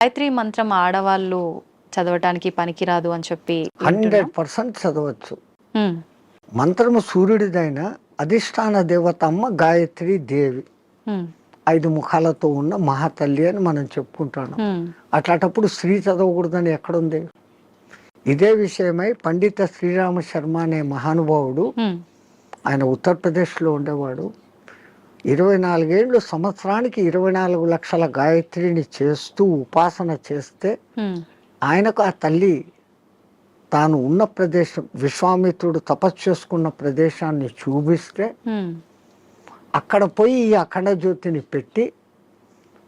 గాయత్రి మంత్రం ఆడవాళ్ళు చదవటానికి పనికిరాదు అని చెప్పి 100% చదవచ్చు. ఉమ్, మంత్రము సూర్యుడిదైన అధిష్టాన దేవత అమ్మ గాయత్రి దేవి, ఉమ్, 5 ముఖాలతో ఉన్న మహాతల్లి అని మనం చెప్పుకుంటాను. ఉమ్, అట్లాంటప్పుడు స్త్రీ చదవకూడదని ఎక్కడుంది? ఇదే విషయమై పండిత శ్రీరామ శర్మ అనే మహానుభావుడు, ఉమ్, ఆయన ఉత్తరప్రదేశ్లో ఉండేవాడు. 24 ఏళ్ళు, సంవత్సరానికి 24 లక్షల గాయత్రిని చేస్తూ ఉపాసన చేస్తే ఉమ్, ఆయనకు ఆ తల్లి తాను ఉన్న ప్రదేశం, విశ్వామిత్రుడు తపస్సు చేసుకున్న ప్రదేశాన్ని చూపిస్తే ఉమ్, అక్కడ పోయి ఈ అఖండ జ్యోతిని పెట్టి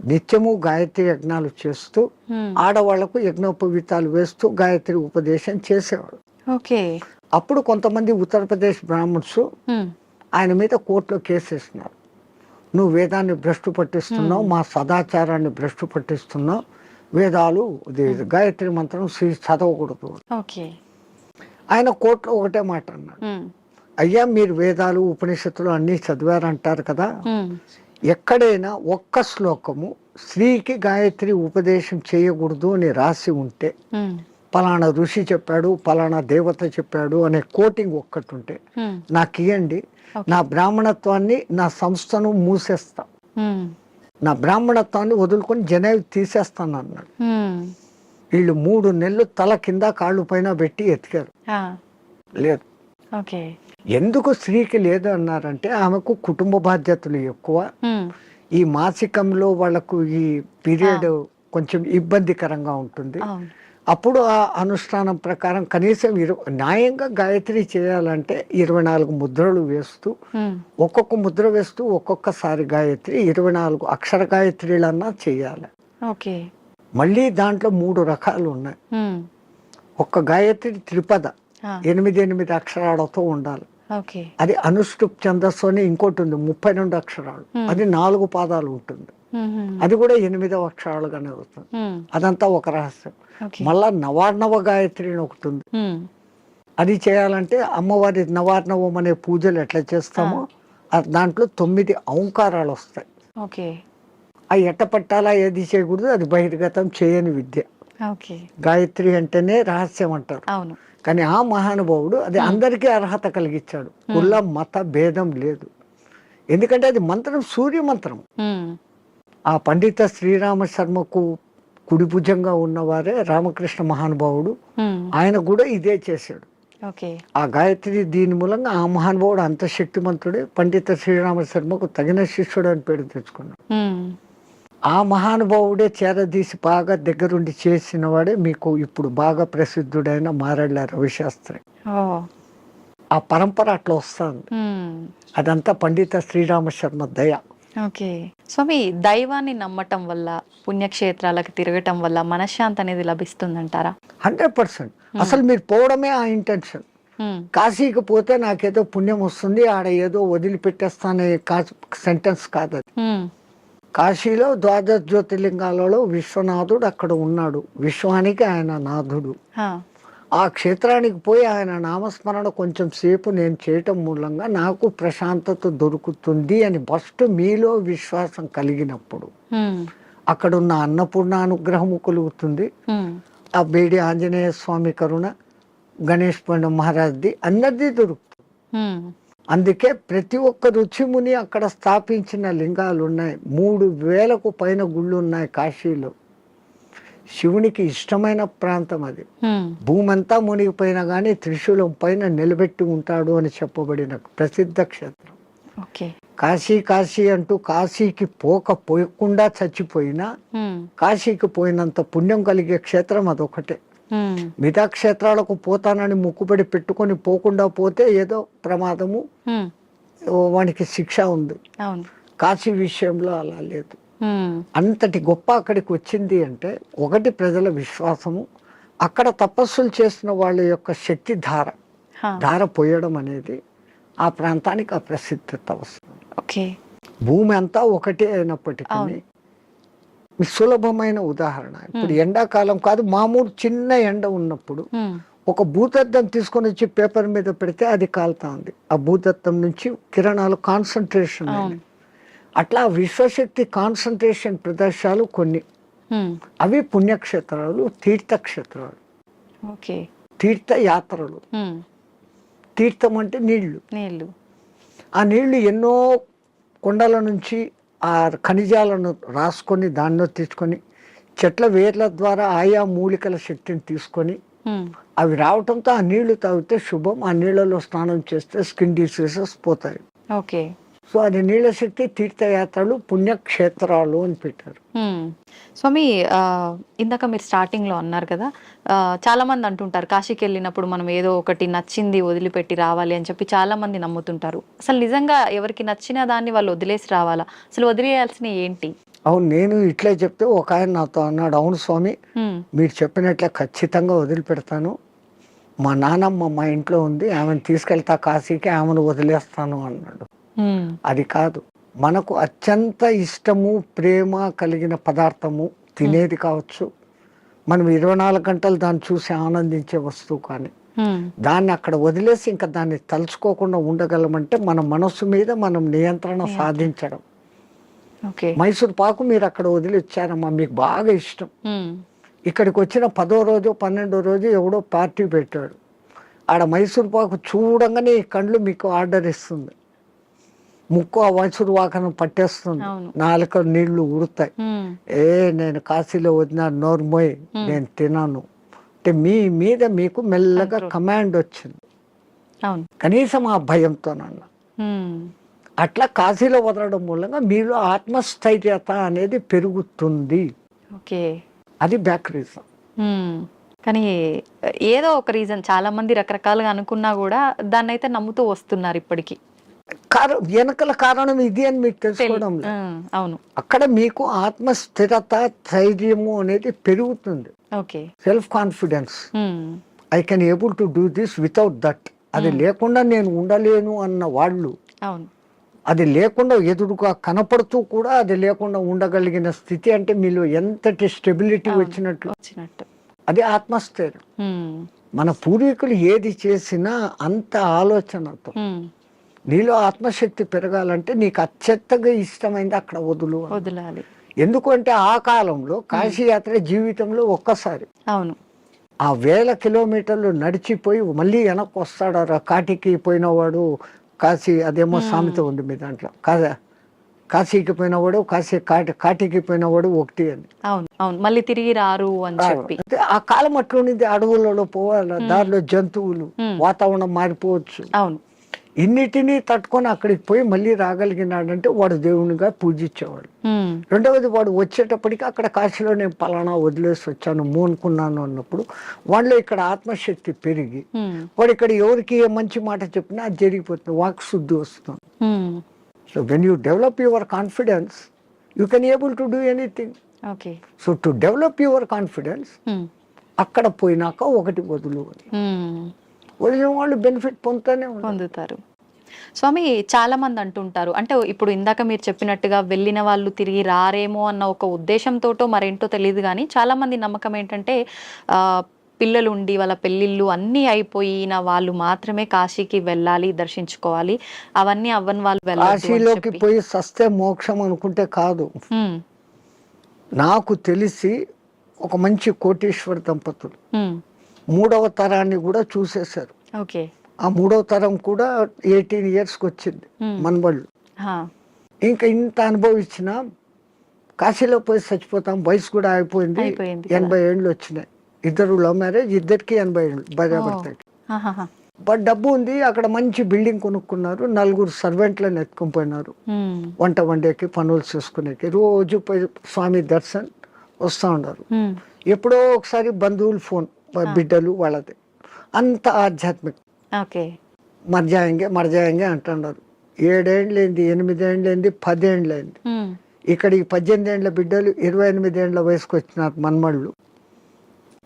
నిత్యము గాయత్రి యజ్ఞాలు చేస్తూ ఉమ్. ఆడవాళ్లకు యజ్ఞోపవీతాలు వేస్తూ గాయత్రి ఉపదేశం చేసేవాడు. ఓకే. అప్పుడు కొంతమంది ఉత్తరప్రదేశ్ బ్రాహ్మణ్స్ ఉమ్, ఆయన మీద కోర్టులో కేసేసినారు. నువ్వు వేదాన్ని భ్రష్టు పట్టిస్తున్నావు, మా సదాచారాన్ని భ్రష్టు పట్టిస్తున్నావు, వేదాలు గాయత్రి మంత్రం చదవకూడదు. ఓకే. ఆయన కోర్టులో ఒకటే మాట అన్నాడు, ఉమ్, అయ్యా మీరు వేదాలు ఉపనిషత్తులు అన్నీ చదివారంటారు కదా, ఉమ్, ఎక్కడైనా ఒక్క శ్లోకము స్త్రీకి గాయత్రి ఉపదేశం చేయకూడదు అని రాసి ఉంటే, ఉమ్, పలానా ఋషి చెప్పాడు, పలానా దేవత చెప్పాడు అనే కోటింగ్ ఒక్కటి ఉంటే ఉమ్, నాకు ఇవ్వండి, నా బ్రాహ్మణత్వాన్ని, నా సంస్థను మూసేస్తా, ఉమ్, నా బ్రాహ్మణత్వాన్ని వదులుకొని జనేవి తీసేస్తాను అన్నాడు. ఉమ్, వీళ్ళు 3 నెలలు తల కింద కాళ్ళు పైన పెట్టి ఎతికారు, ఆ, లేదు. ఓకే. ఎందుకు స్త్రీకి లేదు అన్నారంటే ఆమెకు కుటుంబ బాధ్యతలు ఎక్కువ, ఉమ్, ఈ మాసికంలో వాళ్ళకు ఈ పీరియడ్ కొంచెం ఇబ్బందికరంగా ఉంటుంది. అవును. అప్పుడు ఆ అనుష్ఠానం ప్రకారం కనీసం న్యాయంగా గాయత్రి చేయాలంటే 24 ముద్రలు వేస్తూ, ఉమ్, ఒక్కొక్క ముద్ర వేస్తూ ఒక్కొక్కసారి గాయత్రి 24 అక్షర గాయత్రిలన్నా చేయాలి. ఓకే. మళ్ళీ దాంట్లో 3 రకాలు ఉన్నాయి. ఉమ్, ఒక్క గాయత్రి త్రిపద, ఆ, 8 అక్షరాలతో ఉండాలి. ఓకే. అది అనుష్ఠుప్ ఛందస్సు అని ఇంకోటి ఉంది, 32 అక్షరాలు, అది 4 పాదాలు ఉంటుంది, ఉమ్, ఉమ్, అది కూడా 8వ అక్షరాలుగానే వస్తుంది. ఉమ్, అదంతా ఒక రహస్యం. ఓకే. మళ్ళా నవార్ణవ గాయత్రి అని ఒకటి ఉంది, ఉమ్, అది చేయాలంటే అమ్మవారి నవార్ణవం అనే పూజలు ఎట్లా చేస్తామో దాంట్లో 9 ఔంకారాలు వస్తాయి. ఓకే. అవి ఎట్ట పట్టాలా, ఏది చేయకూడదు, అది బహిర్గతం చేయని విద్య. ఓకే. గాయత్రి అంటేనే రహస్యం అంటారు. అవును. కానీ ఆ మహానుభావుడు అది అందరికీ అర్హత కలిగించాడు, కుల మత భేదం లేదు. ఎందుకంటే అది మంత్రం సూర్య మంత్రం. ఉమ్, ఆ పండిత శ్రీరామ శర్మకు కుడి భుజంగా ఉన్నవారే రామకృష్ణ మహానుభావుడు, ఉమ్, ఆయన కూడా ఇదే చేశాడు. ఓకే. ఆ గాయత్రి దీని మూలంగా ఆ మహానుభావుడు అంత శక్తిమంతుడే పండిత శ్రీరామ శర్మకు తగిన శిష్యుడు అని పేరు తెచ్చుకున్నాడు. ఉమ్, ఆ మహానుభావుడే చేరదీసి బాగా దగ్గరుండి చేసిన వాడే మీకు ఇప్పుడు బాగా ప్రసిద్ధుడైన మారెళ్ళ రవిశాస్త్రి. ఓ, ఆ పరంపర అట్లా వస్తుంది. ఉమ్, అదంతా పండిత శ్రీరామ శర్మ దయ. ఓకే. స్వామి, దైవాన్ని నమ్మటం వల్ల, పుణ్యక్షేత్రాలకు తిరగటం వల్ల మనశ్శాంతి అనేది లభిస్తుందంటారా? 100%. అసలు మీరు పోవడమే ఆ ఇంటెన్షన్. ఉమ్, కాశీకి పోతే నాకేదో పుణ్యం వస్తుంది, ఆడ ఏదో వదిలిపెట్టేస్తానే సెంటెన్స్ కాదు అది. ఉమ్, కాశీలో 12 జ్యోతిర్లింగాలలో విశ్వనాథుడు అక్కడ ఉన్నాడు, విశ్వానికి ఆయన నాథుడు. ఆ, ఆ క్షేత్రానికి పోయి ఆయన నామస్మరణ కొంచెం సేపు నేను చేయటం మూలంగా నాకు ప్రశాంతత దొరుకుతుంది అని ఫస్ట్ మీలో విశ్వాసం కలిగినప్పుడు ఉమ్, అక్కడున్న అన్నపూర్ణ అనుగ్రహము కలుగుతుంది. ఉమ్, ఆ బేడి ఆంజనేయ స్వామి కరుణ, గణేష్ పండ మహారాజ్ది అందరిది దొరుకుతుంది. ఉమ్, అందుకే ప్రతి ఒక్క రుచిముని అక్కడ స్థాపించిన లింగాలు ఉన్నాయి. 3000కు పైన గుళ్ళు ఉన్నాయి కాశీలో. శివునికి ఇష్టమైన ప్రాంతం అది. ఉమ్, భూమి అంతా మునిగిపోయినా కానీ త్రిశూలం పైన నిలబెట్టి ఉంటాడు అని చెప్పబడిన ప్రసిద్ధ క్షేత్రం. ఓకే. కాశీ కాశీ అంటూ కాశీకి పోకుండా చచ్చిపోయినా ఉమ్, కాశీకి పోయినంత పుణ్యం కలిగే క్షేత్రం అదొకటే. ఉమ్, మిగతా క్షేత్రాలకు పోతానని ముక్కుబడి పెట్టుకొని పోకుండా పోతే ఏదో ప్రమాదము, ఉమ్, వానికి శిక్ష ఉంది. అవును. కాశీ విషయంలో అలా లేదు. ఉమ్, అంతటి గొప్ప అక్కడికి వచ్చింది అంటే ఒకటి ప్రజల విశ్వాసము, అక్కడ తపస్సులు చేసిన వాళ్ళ యొక్క శక్తి ధార పోయడం అనేది ఆ ప్రాంతానికి ఆ ప్రసిద్ధత వస్తుంది. ఓకే. భూమి అంతా ఒకటే అయినప్పటికీ సులభమైన ఉదాహరణ, ఇప్పుడు ఎండాకాలం కాదు, మామూలు చిన్న ఎండ ఉన్నప్పుడు ఉమ్, ఒక భూతద్దం తీసుకొని వచ్చి పేపర్ మీద పెడితే అది కాలుతా ఉంది. ఆ భూతద్దం నుంచి కిరణాలు కాన్సన్ట్రేషన్. అట్లా విశ్వశక్తి కాన్సన్ట్రేషన్ ప్రదేశాలు కొన్ని అవి పుణ్యక్షేత్రాలు, తీర్థక్షేత్రాలు, ఓకే. తీర్థయాత్రలు. తీర్థం అంటే నీళ్లు. ఆ నీళ్లు ఎన్నో కొండల నుంచి ఆ ఖనిజాలను రాసుకొని దానిలో తీసుకొని చెట్ల వేర్ల ద్వారా ఆయా మూలికల శక్తిని తీసుకొని అవి రావటంతో ఆ నీళ్లు తాగితే శుభం. ఆ నీళ్లలో స్నానం చేస్తే స్కిన్ డిసీజెస్ పోతాయి. ఓకే. సో అది నీళ్ళ శక్తి, తీర్థయాత్రలు, పుణ్యక్షేత్రాలు అని పెట్టారు. స్వామి, ఇందాక మీరు స్టార్టింగ్ లో అన్నారు కదా, చాలా మంది అంటుంటారు కాశీకి వెళ్ళినప్పుడు మనం ఏదో ఒకటి నచ్చింది వదిలిపెట్టి రావాలి అని చెప్పి చాలా మంది నమ్ముతుంటారు. అసలు నిజంగా ఎవరికి నచ్చిన దాన్ని వాళ్ళు వదిలేసి రావాలా? అసలు వదిలేయాల్సిన ఏంటి? అవును, నేను ఇట్లే చెప్తే ఒక ఆయన నాతో అన్నాడు, అవును స్వామి మీరు చెప్పినట్లే ఖచ్చితంగా వదిలిపెడతాను. మా నానమ్మ మా ఇంట్లో ఉంది, ఆమెను తీసుకెళ్తా కాశీకి, ఆమెను వదిలేస్తాను అన్నాడు. అది కాదు, మనకు అత్యంత ఇష్టము ప్రేమ కలిగిన పదార్థము తినేది కావచ్చు, మనం 24 గంటలు దాన్ని చూసి ఆనందించే వస్తువు, కానీ దాన్ని అక్కడ వదిలేసి ఇంకా దాన్ని తలుచుకోకుండా ఉండగలమంటే మన మనస్సు మీద మనం నియంత్రణ సాధించడం. మైసూర్ పాకు మీరు అక్కడ వదిలి వచ్చారమ్మా, మీకు బాగా ఇష్టం. ఇక్కడికి వచ్చిన 10వ రోజు 12వ రోజు ఎవడో పార్టీ పెట్టాడు, ఆడ మైసూర్ పాకు చూడంగానే ఈ కండ్లు మీకు ఆర్డర్ ఇస్తుంది, ముక్కు ఆ మైసూర్ పాకను పట్టేస్తుంది, నాలుక నీళ్లు ఉడతాయి. నేను కాశీలో వదిన నోర్మోయ్, నేను తినాను అంటే మీ మీద మీకు మెల్లగా కమాండ్ వచ్చింది, కనీసం ఆ భయంతోనన్నా. అట్లా కాశీలో వదలడం మూలంగా మీలో ఆత్మస్థైర్యత అనేది పెరుగుతుంది. అది బ్యాక్ రీజన్. కానీ ఏదో ఒక రీజన్, చాలా మంది రకరకాలుగా అనుకున్నా కూడా దాన్ని అయితే నమ్ముతూ వస్తున్నారు ఇప్పటికీ. వెనకల కారణం ఇది అని మీకు తెలుసుకోవడం. అవును, అక్కడ మీకు ఆత్మస్థిరత, ధైర్యము అనేది పెరుగుతుంది. Self confidence, I can able to do this without that. అది లేకుండా నేను ఉండలేను అన్న వాళ్ళు, అది లేకుండా ఎదురుగా కనపడుతూ కూడా అది లేకుండా ఉండగలిగిన స్థితి అంటే మీలో ఎంతటి స్టెబిలిటీ వచ్చినట్లు. అది ఆత్మస్థైర్యం. మన పూర్వీకులు ఏది చేసినా అంత ఆలోచనతో. నీలో ఆత్మశక్తి పెరగాలంటే నీకు అత్యంతగా ఇష్టమైంది అక్కడ వదలాలి. ఎందుకంటే ఆ కాలంలో కాశీయాత్ర జీవితంలో ఒక్కసారి. అవును, ఆ 1000 కిలోమీటర్లు నడిచిపోయి మళ్ళీ వెనక్కి వస్తాడు. కాటికి పోయినవాడు కాశీ, అదేమో సామెత ఉంది మీ దాంట్లో, కాశీకి పోయినవాడు కాటికి పోయినవాడు ఒకటి అని. అవును, మళ్ళీ తిరిగి రారు అని చెప్పి. ఆ కాలం అట్లుంది, అడవులలో పోవాలి, దారిలో జంతువులు, వాతావరణం మారిపోవచ్చు. అవును, ఇన్నిటినీ తట్టుకొని అక్కడికి పోయి మళ్ళీ రాగలిగినాడంటే వాడు దేవునిగా పూజించేవాడు. రెండవది, వాడు వచ్చేటప్పటికి అక్కడ కాశీలో నేను పలానా వదిలేసి వచ్చాను మోనుకున్నాను అన్నప్పుడు వాళ్ళలో ఇక్కడ ఆత్మశక్తి పెరిగి వాడు ఇక్కడ ఎవరికి ఏ మంచి మాట చెప్పినా అది జరిగిపోతుంది, వాక్ శుద్ధి వస్తుంది. So when you develop your confidence you can able to do anything. So to develop your confidence అక్కడ పోయినాక ఒకటి వదిలిన వాళ్ళు బెనిఫిట్ పొందుతారు. స్వామి, చాలా మంది అంటుంటారు, అంటే ఇప్పుడు ఇందాక మీరు చెప్పినట్టుగా వెళ్ళిన వాళ్ళు తిరిగి రారేమో అన్న ఒక ఉద్దేశంతోటో మరేంటో తెలియదు, కానీ చాలా మంది నమ్మకం ఏంటంటే పిల్లలు ఉండి వాళ్ళ పెళ్ళిళ్ళు అన్నీ అయిపోయిన వాళ్ళు మాత్రమే కాశీకి వెళ్ళాలి, దర్శించుకోవాలి, అవన్నీ అవ్వని వాళ్ళు కాశీలోకి పోయి సస్తే మోక్షం అనుకుంటే కాదు. నాకు తెలిసి ఒక మంచి కోటీశ్వర దంపతులు 3వ తరాన్ని కూడా చూసేశారు. ఆ 3వ తరం కూడా 18 yearsకి వచ్చింది మనబళ్ళు. ఇంకా ఇంత అనుభవించిన కాశీలో పోయి చచ్చిపోతాం, వయసు కూడా అయిపోయింది, 80 ఏళ్ళు వచ్చినాయి. ఇద్దరు లవ్ మ్యారేజ్, ఇద్దరికి 80 ఏళ్ళు భార్యాభర్తకి. బట్ డబ్బు ఉంది, అక్కడ మంచి బిల్డింగ్ కొనుక్కున్నారు, 4 సర్వెంట్లను ఎత్తుకొని పోయినారు, వంట వండేకి పనులు చేసుకునేకి. రోజు పోయి స్వామి దర్శన్ వస్తూ ఉన్నారు. ఎప్పుడో ఒకసారి బంధువులు ఫోన్, బిడ్డలు వాళ్ళది, అంత ఆధ్యాత్మిక. మర్జాయంగే అంటున్నారు. 7 ఏళ్ళైంది, 8 ఏళ్ళైంది, 10 ఏళ్ళైంది. ఇక్కడ ఈ 18 ఏళ్ళ బిడ్డలు 28 ఏళ్ళ వయసుకు వచ్చినారు మన్మళ్ళు.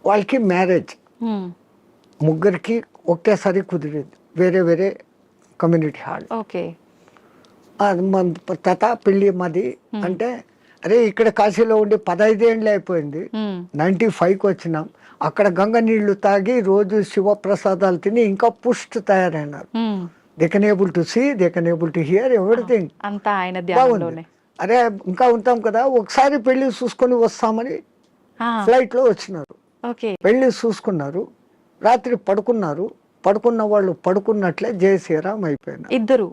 వాళ్ళకి మ్యారేజ్ ముగ్గురికి ఒకేసారి కుదిరింది, వేరే వేరే కమ్యూనిటీ హాల్. తత పెళ్ళి మాది అంటే, అరే ఇక్కడ కాశీలో ఉండి 15 ఏళ్ళు అయిపోయింది, 95కి వచ్చినాం, అక్కడ గంగ నీళ్లు తాగి రోజు శివప్రసాదాలు తిని ఇంకా పుష్ట్ తయారైనారు. They can able to see, they can able to hear everything. బాగుంది. అరే ఇంకా ఉంటాం కదా, ఒకసారి పెళ్లి చూసుకొని వస్తామని ఫ్లైట్లో వచ్చినారు, ఓకే. వెళ్ళి చూసుకున్నారు, రాత్రి పడుకున్నారు, పడుకున్న వాళ్ళు పడుకున్నట్లే జై శ్రీరామ్ అయిపోయినారు. ఇద్దరు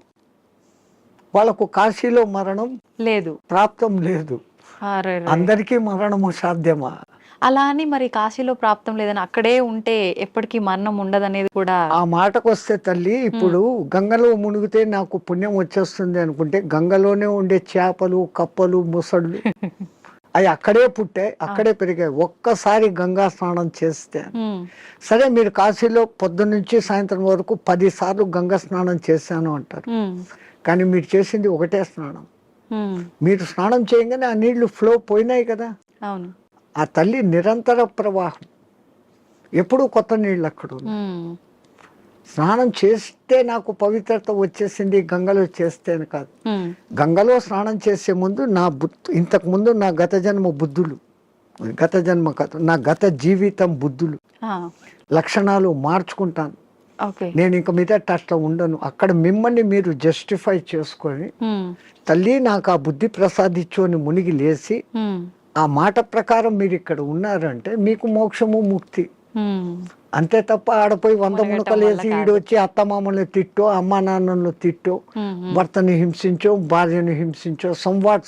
వాళ్ళకు కాశీలో మరణం లేదు. ప్రాప్తం లేదు. అరెరే. అందరికీ మరణము సాధ్యమా? అలా అని మరి కాశీలో ప్రాప్తం లేదని అక్కడే ఉంటే ఎప్పటికీ మరణం ఉండదనేది కూడా. ఆ మాటకు వస్తే తల్లి, ఇప్పుడు గంగలో మునిగితే నాకు పుణ్యం వచ్చేస్తుంది అనుకుంటే, గంగలోనే ఉండే చేపలు, కప్పలు, ముసళ్ళు అవి అక్కడే పుట్టాయి, అక్కడే పెరిగాయి. ఒక్కసారి గంగా స్నానం చేస్తే, సరే మీరు కాశీలో పొద్దున్న నుంచి సాయంత్రం వరకు 10 సార్లు గంగా స్నానం చేశాను అంటారు, కానీ మీరు చేసింది ఒకటే స్నానం. మీరు స్నానం చేయగానే ఆ నీళ్లు ఫ్లో పోయినాయి కదా. అవును. ఆ తల్లి నిరంతర ప్రవాహం, ఎప్పుడూ కొత్త నీళ్ళు అక్కడ ఉన్నాయి. స్నానం చేస్తే నాకు పవిత్రత వచ్చేసింది గంగలో చేస్తే అని కాదు. గంగలో స్నానం చేసే ముందు ఇంతకు ముందు నా గత జన్మ బుద్ధులు, గత జన్మ కాదు, నా గత జీవితం బుద్ధులు, లక్షణాలు మార్చుకుంటాను. నేను ఇంక మీద అట్లా ఉండను. అక్కడ మిమ్మల్ని మీరు జస్టిఫై చేసుకొని, తల్లి నాకు ఆ బుద్ధి ప్రసాదించు అని మునిగి లేచి, ఆ మాట ప్రకారం మీరు ఇక్కడ ఉన్నారంటే మీకు మోక్షము ముక్తి. అంతే తప్ప ఆడపోయి 100 మునకలు వేసి ఈడొచ్చి అత్తమామల్ని తిట్టో, అమ్మా నాన్నను తిట్టో, భర్తని హింసించో, భార్యను హింసించో, సంవాట్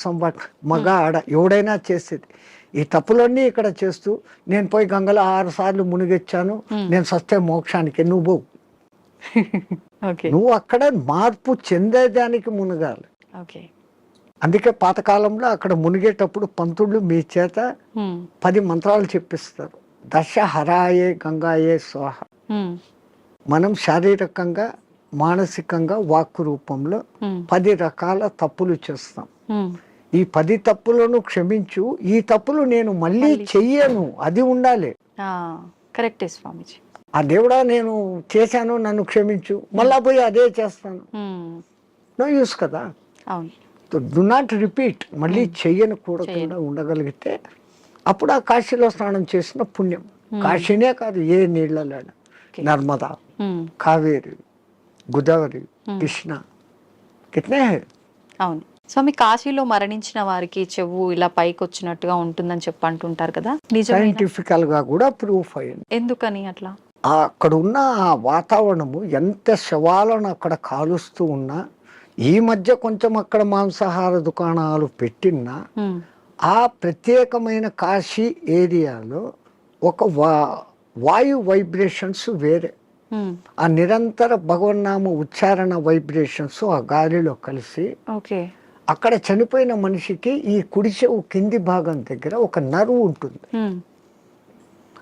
మగ ఆడ ఎవడైనా చేసేది. ఈ తప్పులన్నీ ఇక్కడ చేస్తూ, నేను పోయి గంగలో 6 సార్లు మునిగొచ్చాను, నేను సస్తే మోక్షానికి, నువ్వు నువ్వు అక్కడ మార్పు చెందేదానికి మునగాలి. అందుకే పాతకాలంలో అక్కడ మునిగేటప్పుడు పంతుళ్ళు మీ చేత 10 మంత్రాలు చెప్పిస్తారు. దశ హరాయే గంగాయే స్వాహ. మనం శారీరకంగా, మానసికంగా, వాక్కు రూపంలో 10 రకాల తప్పులు చేస్తాం. ఈ 10 తప్పులను క్షమించు, ఈ తప్పులు నేను మళ్ళీ చెయ్యను, అది ఉండాలి. కరెక్టే స్వామిజీ. ఆ దేవుడా నేను చేశాను, నన్ను క్షమించు, మళ్ళా పోయి అదే చేస్తాను, నో యూస్ కదా. అవును. Do not repeat. మళ్ళీ చెయ్యనకూడకుండా ఉండగలిగితే అప్పుడు ఆ కాశీలో స్నానం చేసిన పుణ్యం. కాశీనే కాదు, ఏ నీళ్ళలో, నర్మదా, కావేరి, గోదావరి, కృష్ణ, కిట్నే. అవును స్వామి, కాశీలో మరణించిన వారికి చెవు ఇలా పైకి వచ్చినట్టుగా ఉంటుందని చెప్పి అంటుంటారు కదా, సైంటిఫికల్ గా కూడా ప్రూఫ్ అయ్యింది. ఎందుకని అట్లా? అక్కడ ఉన్న ఆ వాతావరణము, ఎంత శవాలను అక్కడ కాలుస్తూ ఉన్నా, ఈ మధ్య కొంచెం అక్కడ మాంసాహార దుకాణాలు పెట్టినా, ఆ ప్రత్యేకమైన కాశీ ఏరియాలో ఒక వాయు వైబ్రేషన్స్ వేరే, ఆ నిరంతర భగవన్నామ ఉచ్చారణ వైబ్రేషన్స్ ఆ గాలిలో కలిసి, అక్కడ చనిపోయిన మనిషికి ఈ కుడి చెవు కింది భాగం దగ్గర ఒక నరువు ఉంటుంది.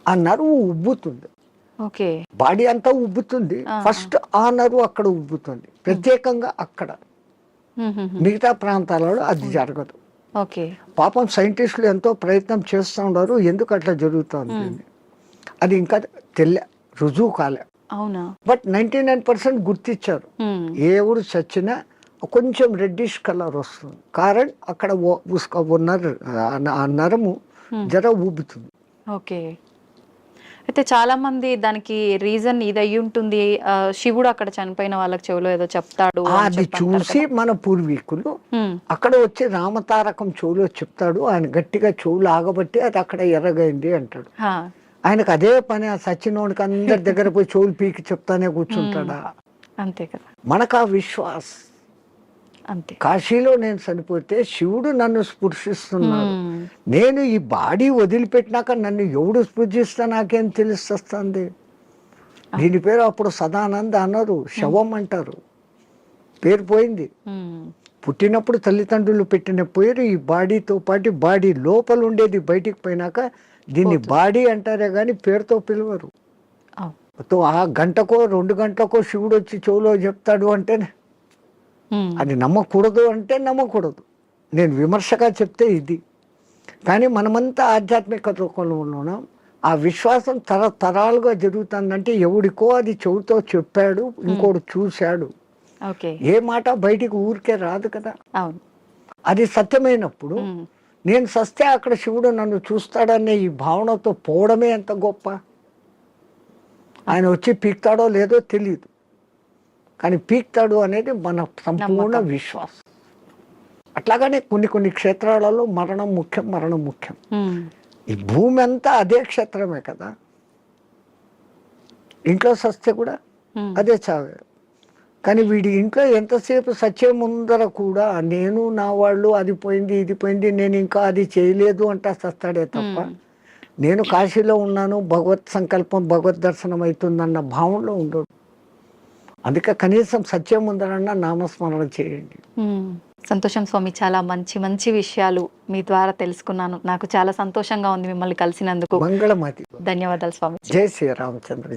ఆ నరువు ఉబ్బుతుంది, బాడీ అంతా ఉబ్బుతుంది, ఫస్ట్ ఆ నరువు అక్కడ ఉబ్బుతుంది ప్రత్యేకంగా అక్కడ. మిగతా ప్రాంతాలలో అది జరగదు. పాపం సైంటిస్టులు ఎంతో ప్రయత్నం చేస్తూ ఉన్నారు, ఎందుకు అట్లా జరుగుతుంది అది ఇంకా రుజువు కాలే. బట్ 99% గుర్తించారు. ఏ ఊరు చచ్చినా కొంచెం రెడ్డిష్ కలర్ వస్తుంది, కారణం అక్కడ ఆ నరము జర ఊబుతుంది. అయితే చాలా మంది దానికి రీజన్ ఇది అయ్యి ఉంటుంది, శివుడు అక్కడ చనిపోయిన వాళ్ళకి చెవులో ఏదో చెప్తాడు, అది చూసి మన పూర్వీకులు అక్కడ వచ్చి రామతారకం చెవులో చెప్తాడు, ఆయన గట్టిగా చెవులు ఆగబట్టి అది అక్కడ ఎర్రగైంది అంటాడు. ఆయనకు అదే పని, ఆ సచ్చినోడికి అందరి దగ్గర పోయి చెవులు పీకి చెప్తానే కూర్చుంటాడా? అంతే కదా. మనకు ఆ విశ్వాస్ అంతే. కాశీలో నేను చనిపోతే శివుడు నన్ను స్పృశిస్తున్నాడు, నేను ఈ బాడీ వదిలిపెట్టినాక నన్ను ఎవడు స్పృశిస్తా నాకేం తెలుస్తుంది. దీని పేరు అప్పుడు సదానంద అన్నారు, శవం అంటారు, పేరు పోయింది. పుట్టినప్పుడు తల్లిదండ్రులు పెట్టిన పేరు ఈ బాడీతో పాటు బాడీ లోపల ఉండేది బయటికి పోయినాక దీన్ని బాడీ అంటారే కానీ పేరుతో పిలవరు. ఆ గంటకో 2 గంటలకో శివుడు వచ్చి చెవులో చెప్తాడు అంటే అది నమ్మకూడదు అంటే నమ్మకూడదు. నేను విమర్శగా చెప్తే ఇది. కానీ మనమంతా ఆధ్యాత్మికతలో ఉన్నాం. ఆ విశ్వాసం తరతరాలుగా జరుగుతుందంటే ఎవడికో అది చెవుతో చెప్పాడు, ఇంకోటి చూశాడు. ఏ మాట బయటికి ఊరికే రాదు కదా. అది సత్యమైనప్పుడు నేను సస్తే అక్కడ శివుడు నన్ను చూస్తాడనే ఈ భావనతో పోవడమే ఎంత గొప్ప. ఆయన వచ్చి పీక్తాడో లేదో తెలియదు, కానీ పీక్తాడు అనేది మన సంపూర్ణ విశ్వాసం. అట్లాగనే కొన్ని క్షేత్రాలలో మరణం ముఖ్యం. ఈ భూమి అంతా అదే క్షేత్రమే కదా, ఇంట్లో సస్తే కూడా అదే చావే. కానీ వీడి ఇంట్లో ఎంతసేపు సత్యం ముందర కూడా నేను నా వాళ్ళు అది పోయింది ఇది పోయింది నేను ఇంకా అది చేయలేదు అంటా సస్తాడే తప్ప నేను కాశీలో ఉన్నాను భగవత్ సంకల్పం భగవద్ దర్శనం అవుతుందన్న భావంలో ఉండడు. అందుకే కనీసం సత్యం ముందరన్నా నామస్మరణ చేయండి. సంతోషం స్వామి, చాలా మంచి మంచి విషయాలు మీ ద్వారా తెలుసుకున్నాను. నాకు చాలా సంతోషంగా ఉంది మిమ్మల్ని కలిసినందుకు. మంగళమతి. ధన్యవాదాలు స్వామి. జై శ్రీరామచంద్రజీ.